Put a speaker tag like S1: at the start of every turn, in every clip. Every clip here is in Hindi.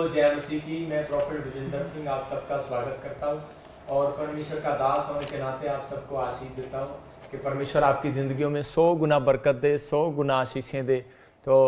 S1: तो जय मसीह की। मैं प्रोफेट विजेंद्र सिंह आप सबका स्वागत करता हूं और परमेश्वर का दास होने के नाते आप सबको आशीष देता हूं कि परमेश्वर आपकी ज़िंदगियों में 100 गुना बरकत दे, 100 गुना आशीषें दे। तो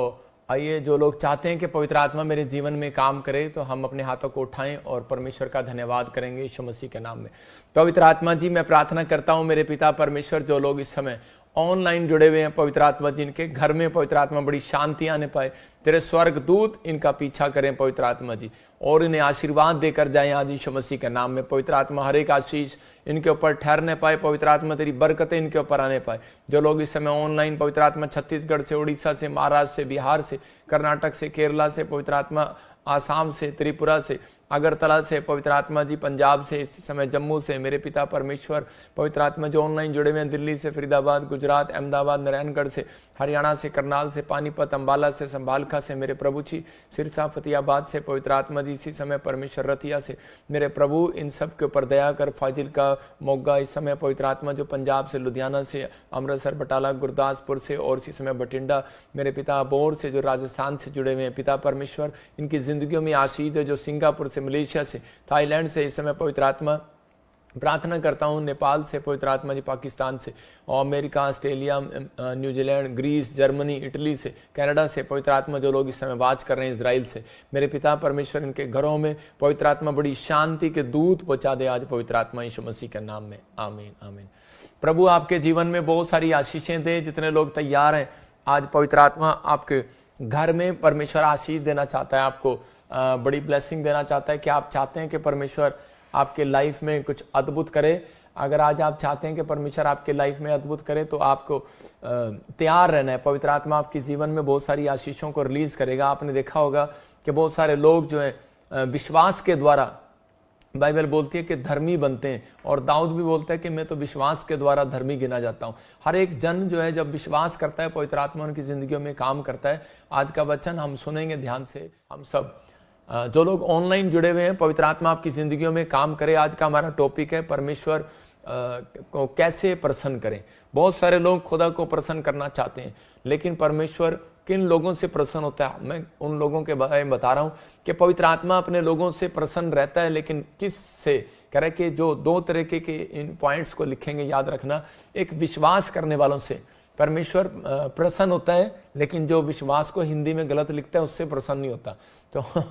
S1: आइए, जो लोग चाहते हैं कि पवित्र आत्मा मेरे जीवन में काम करे, तो हम अपने हाथों को उठाएं और परमेश्वर का धन्यवाद करेंगे यीशु मसीह के नाम में। पवित्र आत्मा जी, मैं प्रार्थना करता हूं मेरे पिता परमेश्वर, जो लोग इस समय ऑनलाइन जुड़े हुए हैं पवित्र आत्मा जी, इनके घर में पवित्र आत्मा बड़ी शांति आने पाए, तेरे स्वर्ग दूत इनका पीछा करें पवित्र आत्मा जी, और इन्हें आशीर्वाद देकर जाएं आज यीशु मसीह के नाम में। पवित्र आत्मा हर एक आशीष इनके ऊपर ठहरने पाए, पवित्र आत्मा तेरी बरकतें इनके ऊपर आने पाए। जो लोग इस समय ऑनलाइन पवित्र आत्मा छत्तीसगढ़ से, उड़ीसा से, महाराष्ट्र से, बिहार से, कर्नाटक से, केरला से, पवित्र आत्मा आसाम से, त्रिपुरा से, अगरतला से, पवित्र आत्मा जी पंजाब से, इस समय जम्मू से, मेरे पिता परमेश्वर पवित्र आत्मा जो ऑनलाइन जुड़े हुए हैं दिल्ली से, फरीदाबाद, गुजरात, अहमदाबाद, नारायणगढ़ से, हरियाणा से, करनाल से, पानीपत, अंबाला से, संभालखा से, मेरे प्रभु जी सिरसा, फतेहाबाद से, पवित्र आत्मा जी इसी समय परमेश्वर रतिया से, मेरे प्रभु इन सब के ऊपर दया कर। फाजिल का मोगा इस समय पवित्र आत्मा जो पंजाब से, लुधियाना से, अमृतसर, बटाला, गुरदासपुर से, और इसी समय बठिंडा, मेरे पिता अबोहर से जो राजस्थान से जुड़े हुए हैं, पिता परमेश्वर इनकी जिंदगियों में आशीष है। जो सिंगापुर से, मलेशिया से, थाईलैंड से इस समय पवित्र आत्मा प्रार्थना करता हूँ, नेपाल से पवित्र आत्मा जी, पाकिस्तान से, और America, Australia, New Zealand, Greece, Germany, Italy से, कनाडा से पवित्र आत्मा जो लोग इस समय वाच कर रहे हैं इजराइल से, मेरे पिता परमेश्वर इनके घरों में पवित्र आत्मा बड़ी शांति के दूत पहुंचा दे आज पवित्र आत्मा यीशु मसीह के नाम में। आमीन आमीन। प्रभु आपके जीवन में बहुत सारी आशीषें दे। जितने लोग तैयार हैं, आज पवित्र आत्मा आपके घर में परमेश्वर आशीष देना चाहता है, आपको बड़ी ब्लेसिंग देना चाहता है। कि आप चाहते हैं कि परमेश्वर आपके लाइफ में कुछ अद्भुत करे? अगर आज आप चाहते हैं कि परमेश्वर आपके लाइफ में अद्भुत करे, तो आपको तैयार रहना है। पवित्र आत्मा आपके जीवन में बहुत सारी आशीषों को रिलीज करेगा। आपने देखा होगा कि बहुत सारे लोग जो है विश्वास के द्वारा, बाइबल बोलती है कि धर्मी बनते हैं, और दाऊद भी बोलता है कि मैं तो विश्वास के द्वारा धर्मी गिना जाता हूं। हर एक जन जो है जब विश्वास करता है, पवित्र आत्मा उनकी जिंदगियों में काम करता है। आज का वचन हम सुनेंगे ध्यान से। हम सब जो लोग ऑनलाइन जुड़े हुए हैं, पवित्र आत्मा आपकी जिंदगियों में काम करे। आज का हमारा टॉपिक है परमेश्वर को कैसे प्रसन्न करें। बहुत सारे लोग खुदा को प्रसन्न करना चाहते हैं, लेकिन परमेश्वर किन लोगों से प्रसन्न होता है, मैं उन लोगों के बारे में बता रहा हूं कि पवित्र आत्मा अपने लोगों से प्रसन्न रहता है। लेकिन किस से कह रहे कि जो दो तरीके के इन पॉइंट्स को लिखेंगे, याद रखना। एक, विश्वास करने वालों से परमेश्वर प्रसन्न होता है, लेकिन जो विश्वास को हिंदी में गलत लिखता है उससे प्रसन्न नहीं होता। तो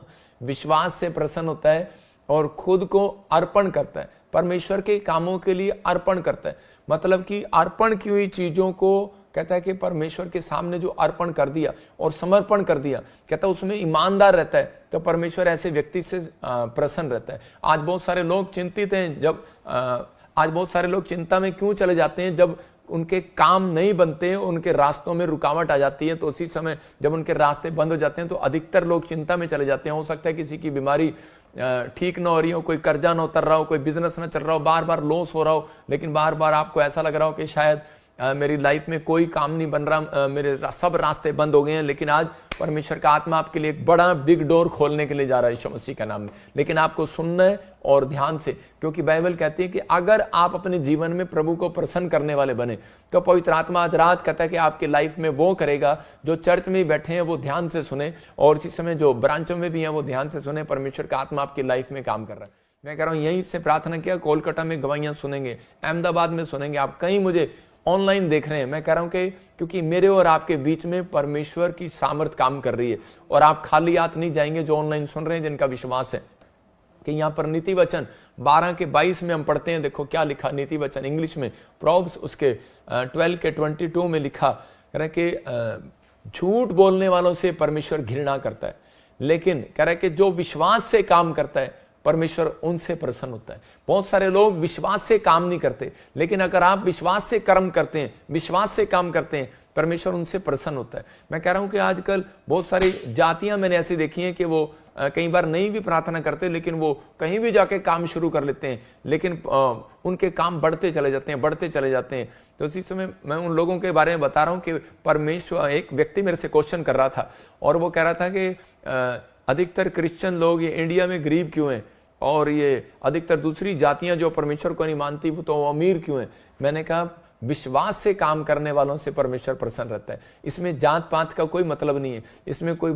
S1: विश्वास से प्रसन्न होता है और खुद को अर्पण करता है, परमेश्वर के कामों के लिए अर्पण करता है। मतलब कि अर्पण की हुई चीजों को कहता है कि परमेश्वर के सामने जो अर्पण कर दिया और समर्पण कर दिया, कहता है उसमें ईमानदार रहता है, तो परमेश्वर ऐसे व्यक्ति से प्रसन्न रहता है। आज बहुत सारे लोग चिंतित हैं, आज बहुत सारे लोग चिंता में क्यों चले जाते हैं? जब उनके काम नहीं बनते, उनके रास्तों में रुकावट आ जाती है, तो उसी समय जब उनके रास्ते बंद हो जाते हैं तो अधिकतर लोग चिंता में चले जाते हैं। हो सकता है किसी की बीमारी ठीक ना हो रही हो, कोई कर्जा ना उतर रहा हो, कोई बिजनेस ना चल रहा हो, बार बार लॉस हो रहा हो, लेकिन बार बार आपको ऐसा लग रहा हो कि शायद मेरी लाइफ में कोई काम नहीं बन रहा, मेरे सब रास्ते बंद हो गए हैं। लेकिन आज परमेश्वर का आत्मा आपके लिए एक बड़ा बिग डोर खोलने के लिए जा रहा है यीशु मसीह का नाम में। लेकिन आपको सुनना है और ध्यान से, क्योंकि बाइबल कहती है कि अगर आप अपने जीवन में प्रभु को प्रसन्न करने वाले बने, तो पवित्र आत्मा आज रात कहता है कि आपके लाइफ में वो करेगा। जो चर्च में बैठे हैं वो ध्यान से सुने, और इसी समय जो ब्रांचों में भी हैं वो ध्यान से सुने। परमेश्वर का आत्मा आपकी लाइफ में काम कर रहा है। मैं कह रहा हूँ, यहीं से प्रार्थना किया, कोलकाता में गवाहियां सुनेंगे, अहमदाबाद में सुनेंगे, आप कहीं मुझे ऑनलाइन देख रहे हैं। मैं कह रहा हूं कि क्योंकि मेरे और आपके बीच में परमेश्वर की सामर्थ काम कर रही है, और आप खाली हाथ नहीं जाएंगे। जो ऑनलाइन सुन रहे हैं, जिनका विश्वास है कि यहाँ पर नीति वचन 12:22 में हम पढ़ते हैं, देखो क्या लिखा नीति वचन इंग्लिश में, प्रॉब्स उसके 12:22 में लिखा कह रहे कि झूठ बोलने वालों से परमेश्वर घृणा करता है, लेकिन कह रहे कि जो विश्वास से काम करता है परमेश्वर उनसे प्रसन्न होता है। बहुत सारे लोग विश्वास से काम नहीं करते, लेकिन अगर आप विश्वास से कर्म करते हैं, विश्वास से काम करते हैं, परमेश्वर उनसे प्रसन्न होता है। मैं कह रहा हूं कि आजकल बहुत सारी जातियां मैंने ऐसी देखी हैं कि वो कई बार नहीं भी प्रार्थना करते, लेकिन वो कहीं भी जाके काम शुरू कर लेते हैं, लेकिन उनके काम बढ़ते चले जाते हैं, बढ़ते चले जाते हैं। तो इसी समय मैं उन लोगों के बारे में बता रहा हूं कि परमेश्वर, एक व्यक्ति मेरे से क्वेश्चन कर रहा था, और वो कह रहा था कि अधिकतर क्रिश्चियन लोग ये इंडिया में गरीब क्यों हैं, और ये अधिकतर दूसरी जातियां जो परमेश्वर को नहीं मानती वो तो अमीर क्यों हैं। मैंने कहा विश्वास से काम करने वालों से परमेश्वर प्रसन्न रहता है। इसमें जात पात का कोई मतलब नहीं है। इसमें कोई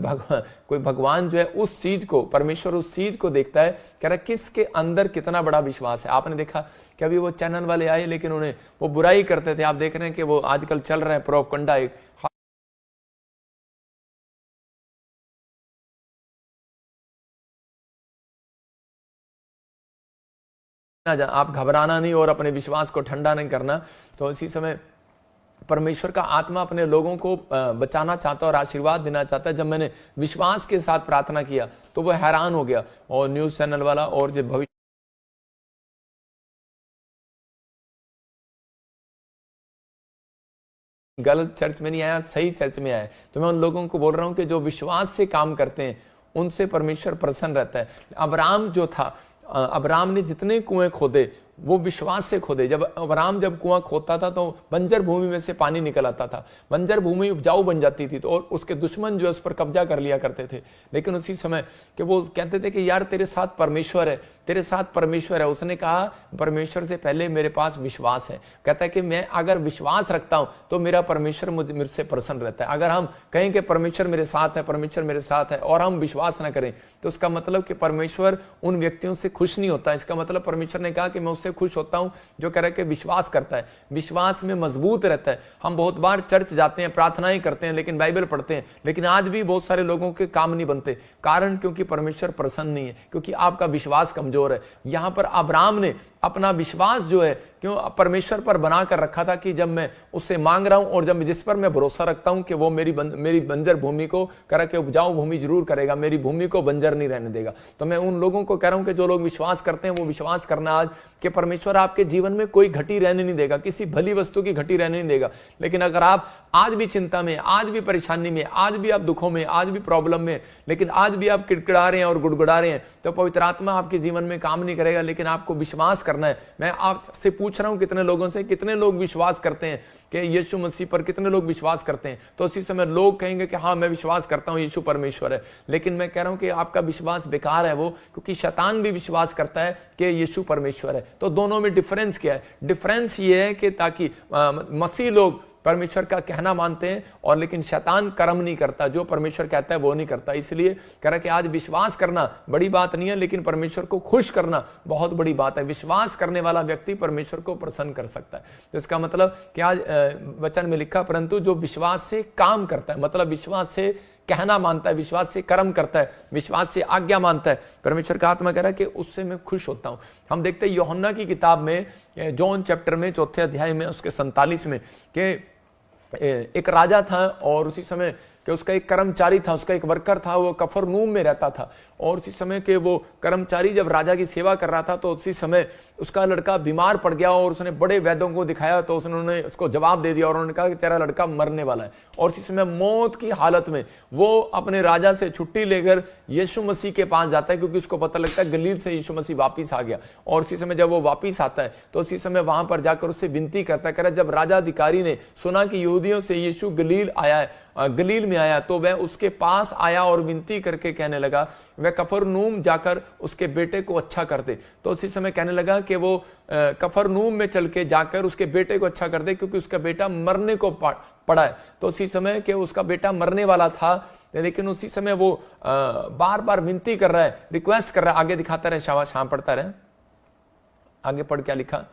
S1: भगवान जो है उस चीज को, परमेश्वर उस चीज को देखता है, कह रहा किसके अंदर कितना बड़ा विश्वास है। आपने देखा कि अभी वो चैनल वाले आए लेकिन उन्हें वो बुराई करते थे। आप देख रहे हैं कि वो आजकल चल रहे हैं प्रोपगंडा, एक आप घबराना नहीं और अपने विश्वास को ठंडा नहीं करना। तो इसी समय परमेश्वर का आत्मा अपने लोगों को बचाना चाहता है और आशीर्वाद देना चाहता है। जब मैंने विश्वास के साथ प्रार्थना किया तो वो हैरान हो गया। और न्यूज चैनल वाला और जो भविष्य गलत चर्च में नहीं आया, सही चर्च में आया। तो मैं उन लोगों को बोल रहा हूं कि जो विश्वास से काम करते हैं उनसे परमेश्वर प्रसन्न रहता है। अब्राम जो था, अब्राम ने जितने कुएं खोदे वो विश्वास से खोदे। जब अब्राम जब कुआं खोदता था तो बंजर भूमि में से पानी निकल आता था, बंजर भूमि उपजाऊ बन जाती थी। तो और उसके दुश्मन जो है उस पर कब्जा कर लिया करते थे। लेकिन उसी समय कि वो कहते थे कि यार तेरे साथ परमेश्वर है, तेरे साथ परमेश्वर है। उसने कहा परमेश्वर से पहले मेरे पास विश्वास है। कहता है कि मैं अगर विश्वास रखता हूं तो मेरा परमेश्वर मुझसे प्रसन्न रहता है। अगर हम कहें कि परमेश्वर मेरे साथ है, परमेश्वर मेरे साथ है, और हम विश्वास ना करें तो उसका मतलब कि परमेश्वर उन व्यक्तियों से खुश नहीं होता। इसका मतलब परमेश्वर ने कहा कि मैं उससे खुश होता हूं जो कह रहा है कि विश्वास करता है, विश्वास में मजबूत रहता है। हम बहुत बार चर्च जाते हैं, प्रार्थनाएं करते हैं, लेकिन बाइबल पढ़ते हैं, लेकिन आज भी बहुत सारे लोगों के काम नहीं बनते। कारण क्योंकि परमेश्वर प्रसन्न नहीं है, क्योंकि आपका विश्वास कमजोर है। यहां पर अब्राम ने अपना विश्वास जो है क्यों परमेश्वर पर बना कर रखा था कि जब मैं उससे मांग रहा हूं और जब जिस पर मैं भरोसा रखता हूं कि वो मेरी बंजर भूमि को करा के उपजाऊ भूमि जरूर करेगा, मेरी भूमि को बंजर नहीं रहने देगा। तो मैं उन लोगों को कह रहा हूं कि जो लोग विश्वास करते हैं वो विश्वास करना आज कि परमेश्वर आपके जीवन में कोई घटी रहने नहीं देगा, किसी भली वस्तु की घटी रहने नहीं देगा। लेकिन अगर आप आज भी चिंता में, आज भी परेशानी में, आज भी आप दुखों में, आज भी प्रॉब्लम में, लेकिन आज भी आप किड़किड़ा रहे हैं और गुड़गुड़ा रहे हैं, तो पवित्र आत्मा आपके जीवन में काम नहीं करेगा। लेकिन आपको विश्वास करना है। मैं आपसे पूछ रहा हूं कितने लोगों से, कितने लोग विश्वास करते हैं कि यीशु मसीह पर, कितने लोग विश्वास करते हैं? तो उसी समय लोग कहेंगे कि हाँ मैं विश्वास करता हूं यीशु परमेश्वर है। लेकिन मैं कह रहा हूं कि आपका विश्वास बेकार है वो, क्योंकि शैतान भी विश्वास करता है कि यीशु परमेश्वर है। तो दोनों में डिफरेंस क्या है? डिफरेंस ये है कि ताकि मसीह लोग परमेश्वर का कहना मानते हैं और लेकिन शैतान कर्म नहीं करता, जो परमेश्वर कहता है वो नहीं करता। इसलिए कह रहा कि आज विश्वास करना बड़ी बात नहीं है, लेकिन परमेश्वर को खुश करना बहुत बड़ी बात है। विश्वास करने वाला व्यक्ति परमेश्वर को प्रसन्न कर सकता है। तो इसका मतलब कि आज वचन में लिखा परंतु जो विश्वास से काम करता है, मतलब विश्वास से कहना मानता है, विश्वास से कर्म करता है, विश्वास से आज्ञा मानता है, परमेश्वर का आत्मा कह रहा है कि उससे मैं खुश होता हूं। हम देखते हैं यूहन्ना की किताब में, जॉन चैप्टर में 4 अध्याय में उसके 47 में कि एक राजा था और उसी समय कि उसका एक कर्मचारी था, उसका एक वर्कर था, वो कफरनहूम में रहता था। और उसी समय के वो कर्मचारी जब राजा की सेवा कर रहा था तो उसी समय उसका लड़का बीमार पड़ गया और उसने बड़े वैद्यों को दिखाया तो उन्होंने उसको जवाब दे दिया और उन्होंने कहा कि तेरा लड़का मरने वाला है। और उसी समय मौत की हालत में वो अपने राजा से छुट्टी लेकर यीशु मसीह के पास जाता है, क्योंकि उसको पता लगता है गलील से यीशु मसीह वापिस आ गया। और उसी समय जब वो वापिस आता है तो उसी समय वहां पर जाकर उससे विनती करता है, कह रहा जब राजा अधिकारी ने सुना कि यहूदियों से यीशु गलील आया है, गलील में आया, तो वह उसके पास आया और विनती करके कहने लगा वह कफरनहूम जाकर उसके बेटे को अच्छा कर दे। तो उसी समय कहने लगा कि वो कफरनहूम में चल के जाकर उसके बेटे को अच्छा कर दे, क्योंकि उसका बेटा मरने को पड़ा है। तो उसी समय कि उसका बेटा मरने वाला था, लेकिन उसी समय वो बार बार विनती कर रहा है, रिक्वेस्ट कर रहा है। आगे दिखाता रहे, शाबाश, हाँ पढ़ता रहे, आगे पढ़ क्या लिखा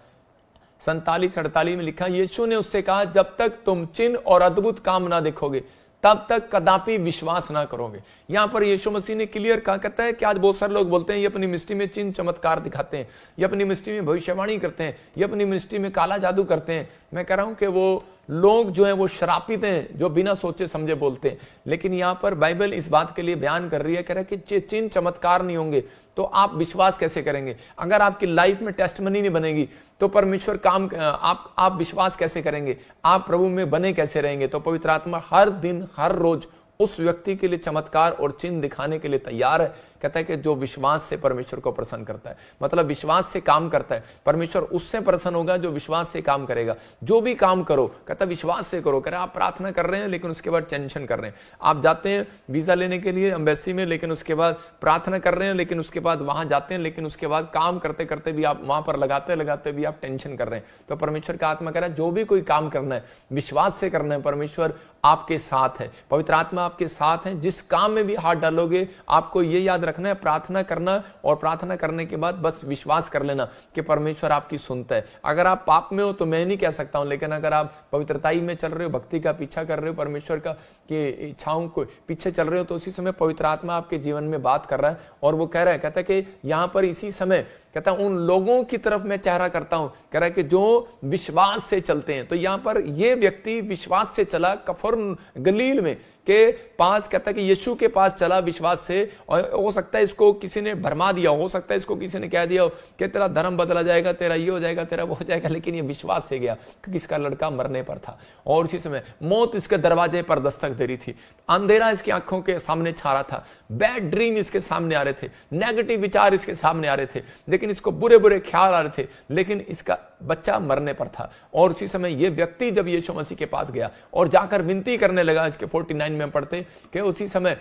S1: 47-48 में लिखा, यीशु ने उससे कहा जब तक तुम चिन्ह और अद्भुत काम ना देखोगे तब तक कदापि विश्वास ना करोगे। यहां पर यीशु मसीह ने क्लियर कहा, कहता है कि आज बहुत सारे लोग बोलते हैं ये अपनी मिनिस्ट्री में चिन्ह चमत्कार दिखाते हैं, ये अपनी मिनिस्ट्री में भविष्यवाणी करते हैं, ये अपनी मिनिस्ट्री में काला जादू करते हैं। मैं कह रहा हूं कि वो लोग जो हैं वो श्रापित हैं जो बिना सोचे समझे बोलते हैं। लेकिन यहां पर बाइबल इस बात के लिए बयान कर रही है, कह रहा है कि चिन्ह चमत्कार नहीं होंगे तो आप विश्वास कैसे करेंगे? अगर आपकी लाइफ में टेस्टमनी नहीं बनेगी तो परमेश्वर काम आप विश्वास कैसे करेंगे? आप प्रभु में बने कैसे रहेंगे? तो पवित्र आत्मा हर दिन हर रोज उस व्यक्ति के लिए चमत्कार और चिन्ह दिखाने के लिए तैयार है कहता है कि जो विश्वास से परमेश्वर को प्रसन्न करता है, मतलब विश्वास से काम करता है, परमेश्वर उससे प्रसन्न होगा जो विश्वास से काम करेगा। जो भी काम करो कहता है विश्वास से करो। कह रहा आप प्रार्थना कर रहे हैं लेकिन उसके बाद टेंशन कर रहे हैं, आप जाते हैं वीजा लेने के लिए एम्बेसी में, लेकिन उसके बाद प्रार्थना कर रहे हैं, लेकिन उसके बाद वहां जाते हैं, लेकिन उसके बाद काम करते करते भी आप वहां पर लगाते लगाते भी आप टेंशन कर रहे हैं। तो परमेश्वर का आत्मा कह रहा है जो भी कोई काम करना है विश्वास से करना है, परमेश्वर आपके साथ है, पवित्र आत्मा आपके साथ है। जिस काम में भी हाथ डालोगे आपको ये याद रखना है, प्रार्थना करना, और प्रार्थना करने के बाद बस विश्वास कर लेना कि परमेश्वर आपकी सुनता है। अगर आप पाप में हो तो मैं नहीं कह सकता हूं, लेकिन अगर आप पवित्रताई में चल रहे हो, भक्ति का पीछा कर रहे हो, परमेश्वर का की इच्छाओं को पीछे चल रहे हो, तो उसी समय पवित्र आत्मा आपके जीवन में बात कर रहा है। और वो कह रहा है, कहता है कि यहां पर इसी समय कहता है उन लोगों की तरफ मैं चेहरा करता हूं, कह रहा है कि जो विश्वास से चलते हैं। तो यहां पर ये व्यक्ति विश्वास से चला, कफर गलील में के पास, कहता है कि यीशु के पास चला विश्वास से। और हो सकता है इसको किसी ने भरमा दिया, हो सकता है इसको किसी ने कह दिया कि तेरा धर्म बदला जाएगा, तेरा ये हो जाएगा, तेरा वो हो जाएगा, लेकिन ये विश्वास से गया क्योंकि इसका लड़का मरने पर था और उसी समय मौत इसके दरवाजे पर दस्तक दे रही थी, अंधेरा इसकी आंखों के सामने छा रहा था, बैड ड्रीम इसके सामने आ रहे थे, नेगेटिव विचार इसके सामने आ रहे थे, लेकिन इसको बुरे बुरे ख्याल आ रहे थे, लेकिन इसका बच्चा मरने पर था। और उसी समय ये व्यक्ति जब यीशु मसीह के पास गया और जाकर विनती करने लगा, इसके 49 में पढ़ते कि उसी समय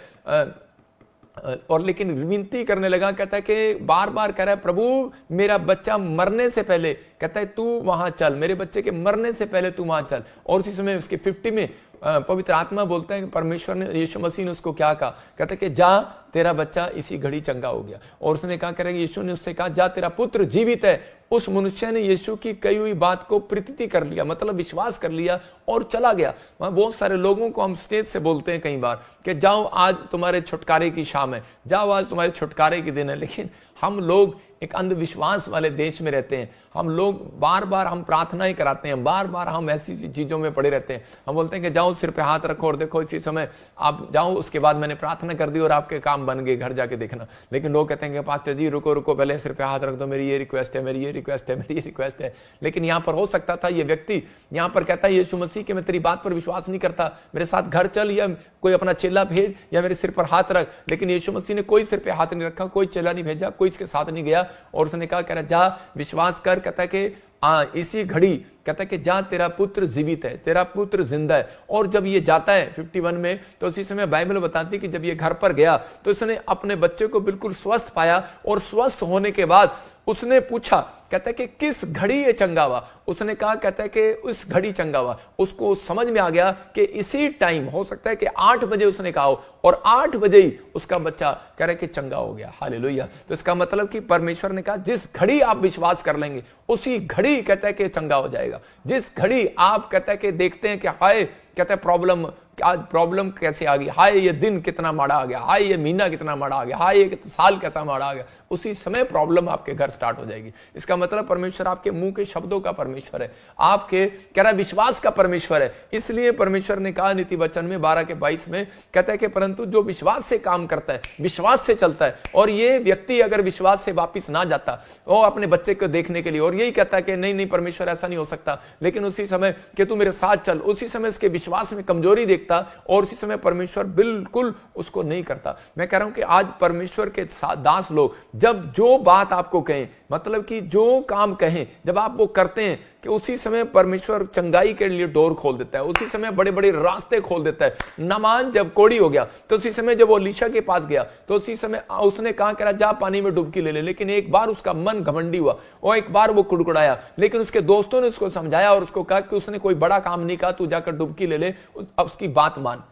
S1: और लेकिन विनती करने लगा, कहता है कि बार बार कह रहा है प्रभु मेरा बच्चा मरने से पहले, कहता है तू वहां चल, मेरे बच्चे के मरने से पहले तू वहां चल। और उसी समय उसके 50 में पवित्र आत्मा बोलता है कि परमेश्वर ने, यीशु मसीह ने उसको क्या कहा, कहता है कि जा तेरा बच्चा इसी घड़ी चंगा हो गया। और उसने कहा, कह रहा है यीशु ने उससे कहा जा तेरा पुत्र जीवित है। उस मनुष्य ने यीशु की कही हुई बात को प्रतीति कर लिया, मतलब विश्वास कर लिया और चला गया। वहां बहुत सारे लोगों को हम स्टेज से बोलते हैं कई बार कि जाओ आज तुम्हारे छुटकारे की शाम है, जाओ आज तुम्हारे छुटकारे के दिन है, लेकिन हम लोग एक अंधविश्वास वाले देश में रहते हैं। हम लोग बार बार हम प्रार्थना ही कराते हैं, बार बार हम ऐसी चीजों में पड़े रहते हैं। हम बोलते हैं कि जाओ सिर पे हाथ रखो और देखो इसी समय आप जाओ, उसके बाद मैंने प्रार्थना कर दी और आपके काम बन गए, घर जाके देखना। लेकिन लोग कहते हैं कि पास्टर जी रुको रुको, पहले सिर पे हाथ रख दो, मेरी ये रिक्वेस्ट है, मेरी ये रिक्वेस्ट है, मेरी ये रिक्वेस्ट है। लेकिन यहाँ पर हो सकता था ये व्यक्ति यहाँ पर कहता है यीशु मसीह कि मैं तेरी बात पर विश्वास नहीं करता, मेरे साथ घर चल या कोई अपना चेला भेज या मेरे सिर पर हाथ रख। लेकिन यीशु मसीह ने कोई सिर पे हाथ नहीं रखा, कोई चेला नहीं भेजा, कोई इसके साथ नहीं गया। और उसने कहा, कह रहा जा विश्वास कर, कहता है कि इसी घड़ी कहता है कि जा तेरा पुत्र जीवित है, तेरा पुत्र जिंदा है। और जब ये जाता है 51 में, तो उसी समय बाइबल बताती है कि जब ये घर पर गया तो उसने अपने बच्चे को बिल्कुल स्वस्थ पाया। और स्वस्थ होने के बाद उसने पूछा, कहता है कि किस घड़ी ये चंगा हुआ। उसने कहा, कहता है कि उस घड़ी चंगा हुआ। उसको समझ में आ गया कि इसी टाइम, हो सकता है कि 8 बजे उसने कहा हो और 8 बजे ही उसका बच्चा कह रहा है कि चंगा हो गया। हालेलुया। तो इसका मतलब कि परमेश्वर ने कहा जिस घड़ी आप विश्वास कर लेंगे उसी घड़ी कहता है कि चंगा हो जाएगा। जिस घड़ी आप कहता है कि देखते हैं कि हाय, कहता है प्रॉब्लम, आज प्रॉब्लम कैसे आ गई, हाय ये दिन कितना माड़ा आ गया, हाय ये महीना कितना माड़ा आ गया, हाय ये साल कैसा माड़ा आ गया, उसी समय प्रॉब्लम आपके घर स्टार्ट हो जाएगी। इसका मतलब परमेश्वर आपके मुंह के शब्दों का परमेश्वर है, आपके कह रहा विश्वास का परमेश्वर है। इसलिए परमेश्वर ने कहा नीति वचन में 12:22 में, कहता है कि परंतु जो विश्वास से काम करता है, विश्वास से चलता है। और ये व्यक्ति अगर विश्वास से वापिस ना जाता वो अपने बच्चे को देखने के लिए और यही कहता है कि नहीं नहीं परमेश्वर ऐसा नहीं हो सकता, लेकिन उसी समय कि तू मेरे साथ चल, उसी समय इसके विश्वास में कमजोरी देखता और उसी समय परमेश्वर बिल्कुल उसको नहीं करता। मैं कह रहा हूं कि आज परमेश्वर के दास लोग जब जो बात आपको कहें, मतलब कि जो काम कहें, जब आप वो करते हैं कि उसी समय परमेश्वर चंगाई के लिए डोर खोल देता है, उसी समय बड़े बड़े रास्ते खोल देता है। नामान जब कोड़ी हो गया तो उसी समय जब वो एलीशा के पास गया तो उसी समय उसने कहा कह रहा जा पानी में डुबकी ले ले, लेकिन एक बार उसका मन घमंडी हुआ और एक बार वो कुड़कुड़ाया। लेकिन उसके दोस्तों ने उसको समझाया और उसको कहा कि उसने कोई बड़ा काम नहीं कहा, तू जाकर डुबकी ले ले, अब उसकी बात मान,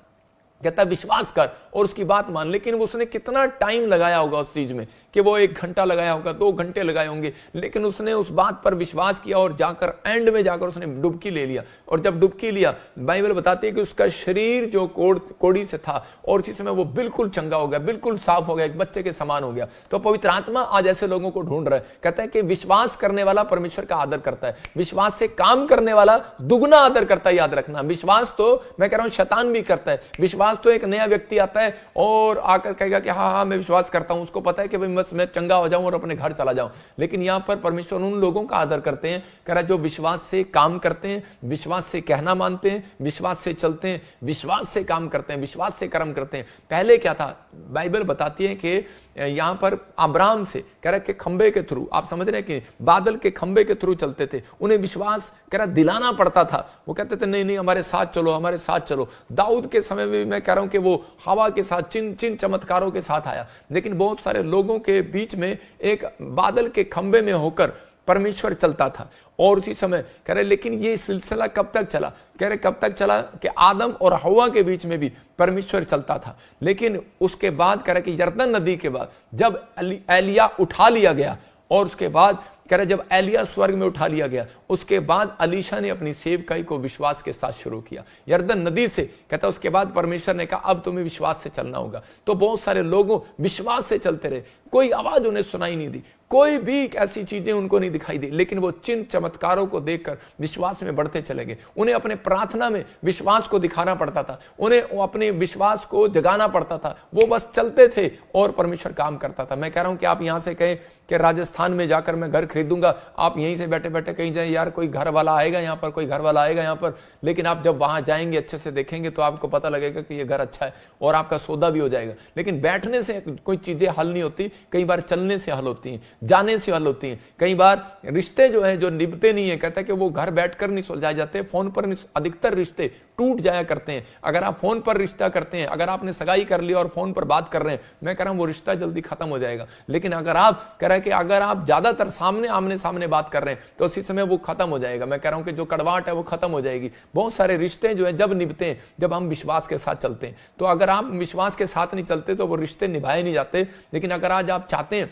S1: कहता विश्वास कर और उसकी बात मान। लेकिन उसने कितना टाइम लगाया होगा उस चीज में कि वो 1 घंटा लगाया होगा, 2 घंटे लगाए होंगे, लेकिन उसने उस बात पर विश्वास किया और जाकर एंड में जाकर उसने डुबकी ले लिया। और जब डुबकी लिया, बाइबल बताती है कि उसका शरीर जो कोड़ी से था और उसी समय वो बिल्कुल चंगा हो गया, बिल्कुल साफ हो गया, एक बच्चे के समान हो गया। तो पवित्र आत्मा आज ऐसे लोगों को ढूंढ रहा है, कहता है कि विश्वास करने वाला परमेश्वर का आदर करता है, विश्वास से काम करने वाला दुगना आदर करता है। याद रखना, विश्वास तो मैं कह रहा हूं शैतान भी करता है। विश्वास तो एक नया व्यक्ति आता है और आकर कहेगा कि हाँ हाँ मैं विश्वास करता हूं, उसको पता है कि भाई बस मैं चंगा हो जाऊं और अपने घर चला जाऊं। लेकिन यहां पर परमेश्वर उन लोगों का आदर करते हैं, कह रहा जो विश्वास से काम करते हैं, विश्वास से कहना मानते हैं, विश्वास से चलते हैं, विश्वास से काम करते हैं, विश्वास से कर्म करते हैं। पहले क्या था, बाइबल बताती है कि यहाँ पर अब्राहम से कह रहा कि खंबे के थ्रू, आप समझ रहे हैं कि बादल के खंबे के थ्रू चलते थे, उन्हें विश्वास कह रहा दिलाना पड़ता था। वो कहते थे नहीं नहीं हमारे साथ चलो, हमारे साथ चलो। दाऊद के समय में मैं कह रहा हूं कि वो हवा के साथ चिन्ह चमत्कारों के साथ आया, लेकिन बहुत सारे लोगों के बीच में एक बादल के खंबे में होकर परमेश्वर चलता था। और उसी समय कह रहे लेकिन ये सिलसिला कब तक चला, कह रहे कब तक चला कि आदम और हवा के बीच में भी परमेश्वर चलता था। लेकिन उसके बाद कह रहे कि यरदन नदी के बाद जब एलिया उठा लिया गया, और उसके बाद कह रहे जब एलिया स्वर्ग में उठा लिया गया, उसके बाद अलीशा ने अपनी सेवकाई को विश्वास के साथ शुरू किया यरदन नदी से। कहता उसके बाद परमेश्वर ने कहा अब तुम्हें विश्वास से चलना होगा। तो बहुत सारे लोगों विश्वास से चलते रहे, कोई आवाज उन्हें सुनाई नहीं दी, कोई भी ऐसी चीजें उनको नहीं दिखाई दी, लेकिन वो चिन्ह चमत्कारों को देखकर विश्वास में बढ़ते चले गए। उन्हें अपने प्रार्थना में विश्वास को दिखाना पड़ता था, उन्हें अपने विश्वास को जगाना पड़ता था। वो बस चलते थे और परमेश्वर काम करता था। मैं कह रहा हूं कि आप यहां से कहें कि राजस्थान में जाकर मैं घर खरीदूंगा, आप यहीं से बैठे बैठे कहीं जाए यार कोई घर वाला आएगा यहाँ पर, कोई घर वाला आएगा यहाँ पर, लेकिन आप जब वहां जाएंगे अच्छे से देखेंगे तो आपको पता लगेगा कि ये घर अच्छा है और आपका सौदा भी हो जाएगा। लेकिन बैठने से कोई चीजें हल नहीं होती, कई बार चलने से हल होती हैं, जाने से हल होती हैं। कई बार रिश्ते जो है जो निभते नहीं है, कहता है कि वो घर बैठकर नहीं सुलझाए जाते, फोन पर अधिकतर रिश्ते टूट जाया करते हैं। अगर आप फोन पर रिश्ता करते हैं, अगर आपने सगाई कर ली और फोन पर बात कर रहे हैं, मैं कह रहा हूं वो रिश्ता जल्दी खत्म हो जाएगा। लेकिन अगर आप कह रहे हैं कि अगर आप ज्यादातर आमने सामने बात कर रहे हैं तो उसी समय वो खत्म हो जाएगा। मैं कह रहा हूं कि जो कड़वाहट है वो खत्म हो जाएगी। बहुत सारे रिश्ते जो है जब निभते हैं जब हम विश्वास के साथ चलते हैं। तो अगर आप विश्वास के साथ नहीं चलते तो वो रिश्ते निभाए नहीं जाते। लेकिन अगर आज आप चाहते हैं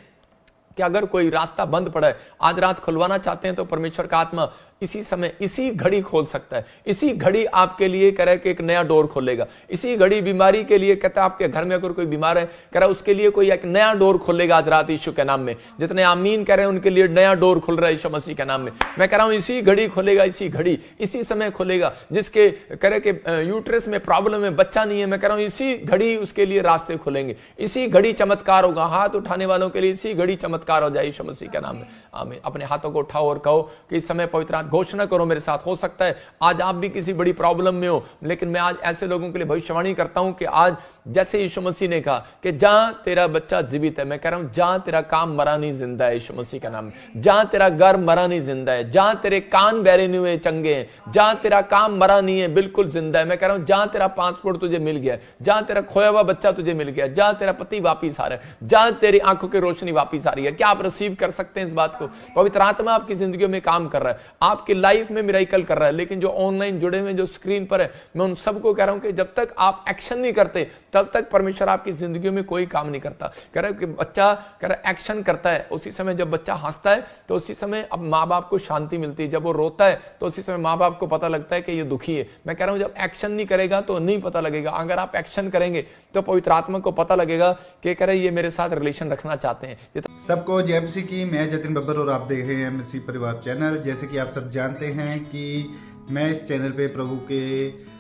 S1: कि अगर कोई रास्ता बंद पड़ा है, आज रात खुलवाना चाहते हैं, तो परमेश्वर का आत्मा इसी समय इसी घड़ी खोल सकता है। इसी घड़ी आपके लिए कह रहा है कि एक नया डोर खोलेगा। इसी घड़ी बीमारी के लिए कहता है आपके घर में अगर कोई बीमार है, कह रहा है उसके लिए कोई एक नया डोर खोलेगा आज रात यीशु के नाम में। जितने आमीन कह रहे हैं उनके लिए नया डोर खुल रहा है यीशु मसीह के नाम में। मैं कह रहा हूं इसी घड़ी खुलेगा, इसी घड़ी इसी समय खुलेगा। जिसके कह रहे कि यूट्रस में प्रॉब्लम है, बच्चा नहीं है, मैं कह रहा हूं इसी घड़ी उसके लिए रास्ते खुलेंगे। इसी घड़ी चमत्कार होगा। हाथ उठाने वालों के लिए इसी घड़ी चमत्कार हो जाए यीशु मसीह के नाम में। आमीन। अपने हाथों को उठाओ और कहो कि इस समय पवित्र घोषणा करो मेरे साथ। हो सकता है आज आप भी किसी बड़ी प्रॉब्लम में हो, लेकिन मैं आज ऐसे लोगों के लिए भविष्यवाणी करता हूं कि आज जैसे यीशु मसीह ने कहा कि जहां तेरा बच्चा जीवित है, मैं कह रहा हूं जहां तेरा काम मरा नहीं जिंदा है यीशु मसीह का नाम। जहां तेरा घर मरा नहीं जिंदा है, जहां तेरे कान बहरे नहीं हुए चंगे हैं, जहां तेरा काम मरा नहीं है बिल्कुल जिंदा है। मैं कह रहा हूं जहां तेरा पासपोर्ट तुझे मिल गया, जहां तेरा खोया हुआ बच्चा तुझे मिल गया, जहां तेरा पति वापिस आ रहा है, जहां तेरी आंखों की रोशनी वापिस आ रही है। क्या आप रिसीव कर सकते हैं इस बात को? पवित्र आत्मा आपकी जिंदगी में काम कर रहा है, आपकी लाइफ में मिरेकल कर रहा है। लेकिन जो ऑनलाइन जुड़े हुए जो स्क्रीन पर है, मैं उन सबको कह रहा हूं कि जब तक आप एक्शन नहीं करते तब तक परमेश्वर आपकी जिंदगी में कोई काम नहीं करता। कह रहा है कि बच्चा कह रहा है एक्शन करता है, उसी समय जब बच्चा हंसता है तो उसी समय अब माँ बाप को शांति मिलती है। जब वो रोता है तो उसी समय माँ बाप को पता लगता है कि ये दुखी है। मैं कह रहा हूं जब एक्शन नहीं करेगा तो नहीं पता लगेगा। अगर आप एक्शन करेंगे तो पवित्र आत्मा को पता लगेगा कि कह रहे ये मेरे साथ रिलेशन रखना चाहते हैं।
S2: सबको जय मसीह की। मैं जतिन बब्बर और आप देख रहे हैं मसीह परिवार चैनल। जैसे कि आप सब जानते हैं कि मैं इस चैनल पे प्रभु के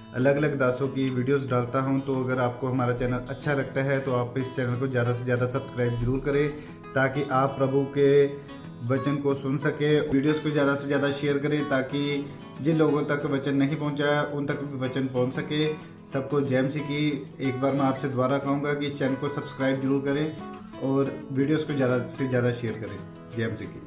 S2: अलग अलग दासों की वीडियोस डालता हूं, तो अगर आपको हमारा चैनल अच्छा लगता है तो आप इस चैनल को ज़्यादा से ज़्यादा सब्सक्राइब जरूर करें, ताकि आप प्रभु के वचन को सुन सके। वीडियोस को ज़्यादा से ज़्यादा शेयर करें ताकि जिन लोगों तक वचन नहीं पहुंचा उन तक भी वचन पहुंच सके। सबको जय मसीह की। एक बार मैं आपसे दोबारा कहूँगा कि इस चैनल को सब्सक्राइब जरूर करें और वीडियोस को ज़्यादा से ज़्यादा शेयर करें। जय मसीह की।